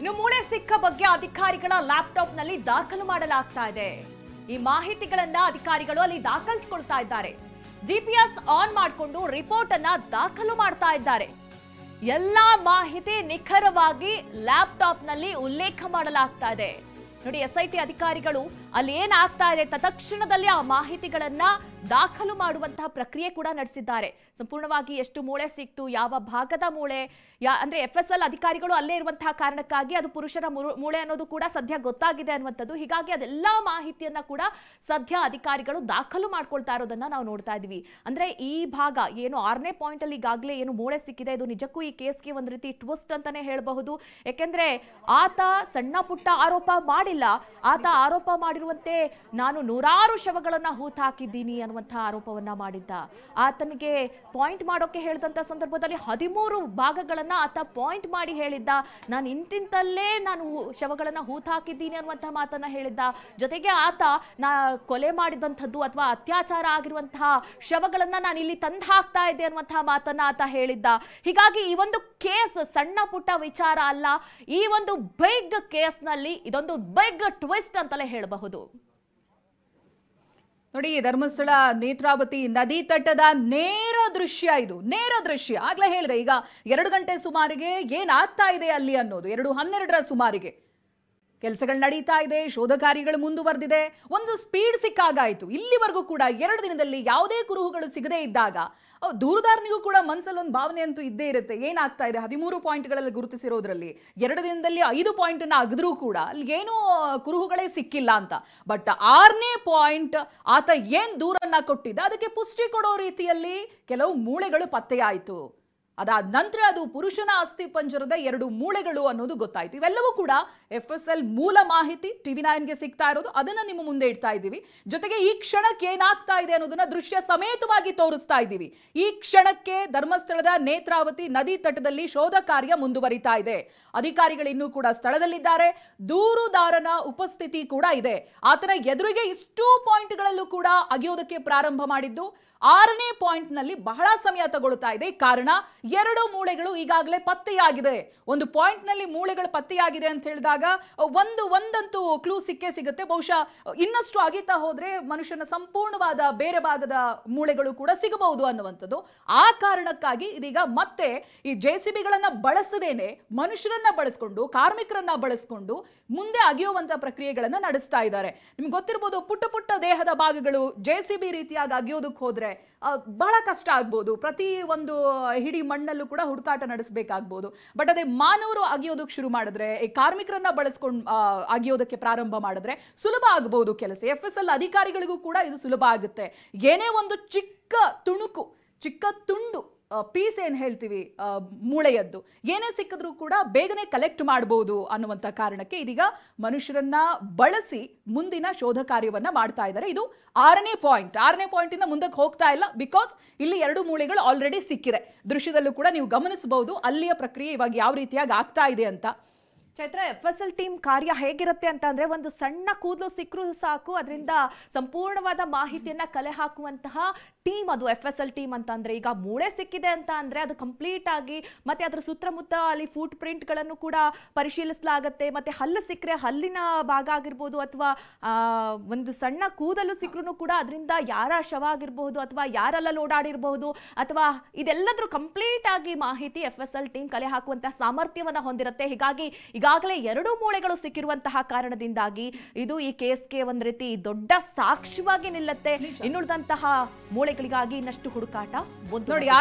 ಇನ್ನು ಮೂಳೆ ಸಿಕ್ಕ ಬಗ್ಗೆ ಅಧಿಕಾರಿಗಳ ಲ್ಯಾಪ್ಟಾಪ್ ನಲ್ಲಿ ದಾಖಲು ಮಾಡಲಾಗ್ತಾ ಇದೆ. ಈ ಮಾಹಿತಿಗಳನ್ನ ಅಧಿಕಾರಿಗಳು ಅಲ್ಲಿ ದಾಖಲಿಸಿಕೊಳ್ತಾ ಇದ್ದಾರೆ. ಜಿಪಿಎಸ್ ಆನ್ ಮಾಡಿಕೊಂಡು ರಿಪೋರ್ಟ್ ಅನ್ನ ದಾಖಲು ಮಾಡ್ತಾ ಇದ್ದಾರೆ. ಎಲ್ಲಾ ಮಾಹಿತಿ ನಿಖರವಾಗಿ ಲ್ಯಾಪ್ಟಾಪ್ ನಲ್ಲಿ ಉಲ್ಲೇಖ ಮಾಡಲಾಗ್ತಾ ಇದೆ. ನೋಡಿ, ಎಸ್ಐಟಿ ಅಧಿಕಾರಿಗಳು ಅಲ್ಲಿ ಏನಾಗ್ತಾ ಇದೆ ತತ್ಕ್ಷಣದಲ್ಲಿ ಆ ಮಾಹಿತಿಗಳನ್ನ ದಾಖಲು ಮಾಡುವಂತಹ ಪ್ರಕ್ರಿಯೆ ಕೂಡ ನಡೆಸಿದ್ದಾರೆ. ಸಂಪೂರ್ಣವಾಗಿ ಎಷ್ಟು ಮೂಳೆ ಸಿಕ್ತು, ಯಾವ ಭಾಗದ ಮೂಳೆ, ಅಂದ್ರೆ FSL ಅಧಿಕಾರಿಗಳು ಅಲ್ಲೇ ಇರುವಂತಹ ಕಾರಣಕ್ಕಾಗಿ ಅದು ಪುರುಷರ ಮೂಳೆ ಅನ್ನೋದು ಕೂಡ ಸದ್ಯ ಗೊತ್ತಾಗಿದೆ ಅನ್ನುವಂಥದ್ದು. ಹೀಗಾಗಿ ಅದೆಲ್ಲಾ ಮಾಹಿತಿಯನ್ನ ಕೂಡ ಸದ್ಯ ಅಧಿಕಾರಿಗಳು ದಾಖಲು ಮಾಡ್ಕೊಳ್ತಾ ಇರೋದನ್ನ ನಾವು ನೋಡ್ತಾ ಇದೀವಿ. ಅಂದ್ರೆ ಈ ಭಾಗ ಏನು 6ನೇ ಪಾಯಿಂಟ್ ಅಲ್ಲಿ ಈಗಾಗಲೇ ಏನು ಮೂಳೆ ಸಿಕ್ಕಿದೆ, ಇದು ನಿಜಕ್ಕೂ ಈ ಕೇಸ್ಗೆ ಒಂದ್ ರೀತಿ ಟ್ವಿಸ್ಟ್ ಅಂತಾನೆ ಹೇಳಬಹುದು. ಯಾಕೆಂದ್ರೆ ಆತ ಸಣ್ಣ ಪುಟ್ಟ ಆರೋಪ ಮಾಡಿಲ್ಲ, ಆತ ಆರೋಪ ಮಾಡಿರುವಂತೆ ನಾನು 100 ಶವಗಳನ್ನ ಹೂತಾಕಿದ್ದೀನಿ ಅನ್ನುವಂತಹ ಆರೋಪವನ್ನ ಮಾಡಿದ್ದ. ಆತನಿಗೆ ಪಾಯಿಂಟ್ ಮಾಡೋಕೆ ಹೇಳಿದಂತ ಸಂದರ್ಭದಲ್ಲಿ 13 ಭಾಗಗಳನ್ನ ಆತ ಪಾಯಿಂಟ್ ಮಾಡಿ ಹೇಳಿದ್ದ. ನಾನು ಇಂತಿಂತಲ್ಲೇ ನಾನು ಶವಗಳನ್ನ ಹೂತಾಕಿದ್ದೀನಿ ಅನ್ನುವಂತಹ ಮಾತನ್ನ ಹೇಳಿದ್ದ. ಜೊತೆಗೆ ಆತ ಕೊಲೆ ಮಾಡಿದಂಥದ್ದು ಅಥವಾ ಅತ್ಯಾಚಾರ ಆಗಿರುವಂತಹ ಶವಗಳನ್ನ ನಾನು ಇಲ್ಲಿ ತಂದು ಹಾಕ್ತಾ ಇದ್ದೆ ಅನ್ನುವಂತಹ ಮಾತನ್ನ ಆತ ಹೇಳಿದ್ದ. ಹೀಗಾಗಿ ಈ ಒಂದು ಕೇಸ್ ಸಣ್ಣ ಪುಟ್ಟ ವಿಚಾರ ಅಲ್ಲ. ಈ ಒಂದು ಬಿಗ್ ಕೇಸ್ ನಲ್ಲಿ ಇದೊಂದು ಬಿಗ್ ಟ್ವಿಸ್ಟ್ ಅಂತಲೇ ಹೇಳಬಹುದು. ನೋಡಿ, ಧರ್ಮಸ್ಥಳ ನೇತ್ರಾವತಿ ನದಿ ತಟ್ಟದ ನೇರ ದೃಶ್ಯ ಇದು. ನೇರ ದೃಶ್ಯ ಆಗ್ಲೇ ಹೇಳಿದೆ. ಈಗ 2 ಗಂಟೆ ಸುಮಾರಿಗೆ ಏನಾಗ್ತಾ ಇದೆ ಅಲ್ಲಿ ಅನ್ನೋದು, 2:12ರ ಸುಮಾರಿಗೆ ಕೆಲಸಗಳು ನಡೀತಾ ಇದೆ, ಶೋಧ ಕಾರ್ಯಗಳು ಮುಂದುವರೆದಿದೆ. ಒಂದು ಸ್ಪೀಡ್ ಸಿಕ್ಕಾಗಾಯಿತು. ಇಲ್ಲಿವರೆಗೂ ಕೂಡ 2 ದಿನದಲ್ಲಿ ಯಾವುದೇ ಕುರುಹುಗಳು ಸಿಗದೇ ಇದ್ದಾಗ ದೂರದಾರನಿಗೂ ಕೂಡ ಮನಸ್ಸಲ್ಲಿ ಒಂದು ಭಾವನೆ ಅಂತೂ ಇದ್ದೇ ಇರುತ್ತೆ. ಏನಾಗ್ತಾ ಇದೆ, 13 ಪಾಯಿಂಟ್ಗಳಲ್ಲಿ ಗುರುತಿಸಿರೋದ್ರಲ್ಲಿ 2 ದಿನದಲ್ಲಿ 5 ಪಾಯಿಂಟನ್ನು ಅಗದ್ರೂ ಕೂಡ ಅಲ್ಲಿ ಏನೂ ಕುರುಹುಗಳೇ ಸಿಕ್ಕಿಲ್ಲ ಅಂತ. ಬಟ್ 6ನೇ ಪಾಯಿಂಟ್ ಆತ ಏನು ದೂರನ್ನ ಕೊಟ್ಟಿದ್ದ ಅದಕ್ಕೆ ಪುಷ್ಟಿ ಕೊಡೋ ರೀತಿಯಲ್ಲಿ ಕೆಲವು ಮೂಳೆಗಳು ಪತ್ತೆಯಾಯಿತು. ಅದಾದ ನಂತರ ಅದು ಪುರುಷನ ಅಸ್ಥಿ ಪಂಜರದ 2 ಮೂಳೆಗಳು ಅನ್ನೋದು ಗೊತ್ತಾಯ್ತು. ಇವೆಲ್ಲವೂ ಕೂಡ FSL ಮೂಲ ಮಾಹಿತಿ TV9ಗೆ ಸಿಗ್ತಾ ಇರೋದು, ಅದನ್ನ ನಿಮ್ಮ ಮುಂದೆ ಇಡ್ತಾ ಇದ್ದೀವಿ. ಜೊತೆಗೆ ಈ ಕ್ಷಣಕ್ಕೆ ಏನಾಗ್ತಾ ಇದೆ ಅನ್ನೋದನ್ನ ದೃಶ್ಯ ಸಮೇತವಾಗಿ ತೋರಿಸ್ತಾ ಇದ್ದೀವಿ. ಈ ಕ್ಷಣಕ್ಕೆ ಧರ್ಮಸ್ಥಳದ ನೇತ್ರಾವತಿ ನದಿ ತಟದಲ್ಲಿ ಶೋಧ ಕಾರ್ಯ ಮುಂದುವರಿತಾ ಇದೆ. ಅಧಿಕಾರಿಗಳು ಇನ್ನೂ ಕೂಡ ಸ್ಥಳದಲ್ಲಿದ್ದಾರೆ. ದೂರುದಾರನ ಉಪಸ್ಥಿತಿ ಕೂಡ ಇದೆ. ಆತನ ಎದುರಿಗೆ ಇಷ್ಟು ಪಾಯಿಂಟ್ಗಳಲ್ಲೂ ಕೂಡ ಅಗೆಯೋದಕ್ಕೆ ಪ್ರಾರಂಭ ಮಾಡಿದ್ದು. 6ನೇ ಪಾಯಿಂಟ್ ನಲ್ಲಿ ಬಹಳ ಸಮಯ ತಗೊಳ್ತಾ ಇದೆ. ಕಾರಣ 2 ಮೂಳೆಗಳು ಈಗಾಗಲೇ ಪತ್ತೆಯಾಗಿದೆ. ಒಂದು ಪಾಯಿಂಟ್ ನಲ್ಲಿ ಮೂಳೆಗಳು ಪತ್ತೆಯಾಗಿದೆ ಅಂತ ಹೇಳಿದಾಗ ಒಂದಂತೂ ಕ್ಲೂ ಸಿಕ್ಕೇ ಸಿಗುತ್ತೆ. ಬಹುಶಃ ಇನ್ನಷ್ಟು ಅಗಿತಾ ಹೋದ್ರೆ ಮನುಷ್ಯನ ಸಂಪೂರ್ಣವಾದ ಬೇರೆ ಭಾಗದ ಮೂಳೆಗಳು ಕೂಡ ಸಿಗಬಹುದು ಅನ್ನುವಂಥದ್ದು. ಆ ಕಾರಣಕ್ಕಾಗಿ ಇದೀಗ ಮತ್ತೆ ಈ JCBಗಳನ್ನ ಬಳಸದೇನೆ ಮನುಷ್ಯರನ್ನ ಬಳಸ್ಕೊಂಡು, ಕಾರ್ಮಿಕರನ್ನ ಬಳಸ್ಕೊಂಡು ಮುಂದೆ ಅಗೆಯುವಂತ ಪ್ರಕ್ರಿಯೆಗಳನ್ನ ನಡೆಸ್ತಾ ಇದ್ದಾರೆ. ನಿಮ್ಗೆ ಗೊತ್ತಿರಬಹುದು, ಪುಟ್ಟ ಪುಟ್ಟ ದೇಹದ ಭಾಗಗಳು JCB ರೀತಿಯಾಗಿ ಅಗೆಯೋದಕ್ಕೆ ಹೋದ್ರೆ ಬಹಳ ಕಷ್ಟ ಆಗ್ಬೋದು. ಪ್ರತಿ ಒಂದು ಹಿಡಿ ಮಣ್ಣಲ್ಲೂ ಕೂಡ ಹುಡುಕಾಟ ನಡೆಸಬೇಕಾಗ್ಬೋದು. ಬಟ್ ಅದೇ ಮಾನವರು ಅಗೆಯೋದಕ್ಕೆ ಶುರು ಮಾಡಿದ್ರೆ, ಈ ಕಾರ್ಮಿಕರನ್ನ ಬಳಸ್ಕೊಂಡು ಅಗೆಯೋದಕ್ಕೆ ಪ್ರಾರಂಭ ಮಾಡಿದ್ರೆ ಸುಲಭ ಆಗಬಹುದು ಕೆಲಸ. FSL ಅಧಿಕಾರಿಗಳಿಗೂ ಕೂಡ ಇದು ಸುಲಭ ಆಗುತ್ತೆ. ಏನೇ ಒಂದು ಚಿಕ್ಕ ತುಣುಕು, ಚಿಕ್ಕ ತುಂಡು ಪೀಸ್ ಏನ್ ಹೇಳ್ತೀವಿ ಮೂಳೆಯದ್ದು, ಏನೇ ಸಿಕ್ಕಿದ್ರೂ ಕೂಡ ಬೇಗನೆ ಕಲೆಕ್ಟ್ ಮಾಡಬಹುದು ಅನ್ನುವಂಥ ಕಾರಣಕ್ಕೆ ಇದೀಗ ಮನುಷ್ಯರನ್ನ ಬಳಸಿ ಮುಂದಿನ ಶೋಧ ಕಾರ್ಯವನ್ನ ಮಾಡ್ತಾ ಇದ್ದಾರೆ. ಇದು 6ನೇ ಪಾಯಿಂಟ್. 6ನೇ ಪಾಯಿಂಟ್ ಇಂದ ಮುಂದಕ್ಕೆ ಹೋಗ್ತಾ ಇಲ್ಲ. ಬಿಕಾಸ್ ಇಲ್ಲಿ 2 ಮೂಳೆಗಳು ಆಲ್ರೆಡಿ ಸಿಕ್ಕಿದೆ. ದೃಶ್ಯದಲ್ಲೂ ಕೂಡ ನೀವು ಗಮನಿಸಬಹುದು ಅಲ್ಲಿಯ ಪ್ರಕ್ರಿಯೆ ಇವಾಗ ಯಾವ ರೀತಿಯಾಗಿ ಆಗ್ತಾ ಇದೆ ಅಂತ. ಚೈತ್ರ, FSL ಟೀಮ್ ಕಾರ್ಯ ಹೇಗಿರುತ್ತೆ ಅಂತ ಅಂದ್ರೆ, ಒಂದು ಸಣ್ಣ ಕೂದಲು ಸಿಕ್ಕರೂ ಸಾಕು ಅದರಿಂದ ಸಂಪೂರ್ಣವಾದ ಮಾಹಿತಿಯನ್ನ ಕಲೆ ಹಾಕುವಂತಹ ಟೀಮ್ ಅದು FSL ಟೀಮ್ ಅಂತ ಅಂದ್ರೆ. ಈಗ ಮೂಳೆ ಸಿಕ್ಕಿದೆ ಅಂತ ಅಂದ್ರೆ ಅದು ಕಂಪ್ಲೀಟ್ ಆಗಿ ಮತ್ತೆ ಅದ್ರ ಸುತ್ತಮುತ್ತ ಅಲ್ಲಿ ಫುಟ್ ಪ್ರಿಂಟ್ ಗಳನ್ನು ಕೂಡ ಪರಿಶೀಲಿಸಲಾಗತ್ತೆ. ಮತ್ತೆ ಹಲ್ಲು ಸಿಕ್ಕರೆ ಹಲ್ಲಿನ ಭಾಗ ಆಗಿರ್ಬೋದು ಅಥವಾ ಒಂದು ಸಣ್ಣ ಕೂದಲು ಸಿಕ್ಕರೂ ಕೂಡ ಅದರಿಂದ ಯಾರ ಶವ ಆಗಿರಬಹುದು ಅಥವಾ ಯಾರೆಲ್ಲ ಓಡಾಡಿರಬಹುದು ಅಥವಾ ಇದೆಲ್ಲದ್ರೂ ಕಂಪ್ಲೀಟ್ ಆಗಿ ಮಾಹಿತಿ FSL ಟೀಮ್ ಕಲೆ ಹಾಕುವಂತಹ ಸಾಮರ್ಥ್ಯವನ್ನ ಹೊಂದಿರುತ್ತೆ. ಹೀಗಾಗಿ ಈಗಾಗಲೇ 2 ಮೂಳೆಗಳು ಸಿಕ್ಕಿರುವಂತಹ ಕಾರಣದಿಂದಾಗಿ ಇದು ಈ ಕೇಸ್ಗೆ ಒಂದ್ ರೀತಿ ದೊಡ್ಡ ಸಾಕ್ಷ್ಯವಾಗಿ ನಿಲ್ಲುತ್ತೆ. ಇನ್ನುಳಿದಂತಹ ಮೂಳೆಗಳಿಗಾಗಿ ಇನ್ನಷ್ಟು ಹುಡುಕಾಟ ನೋಡಿ.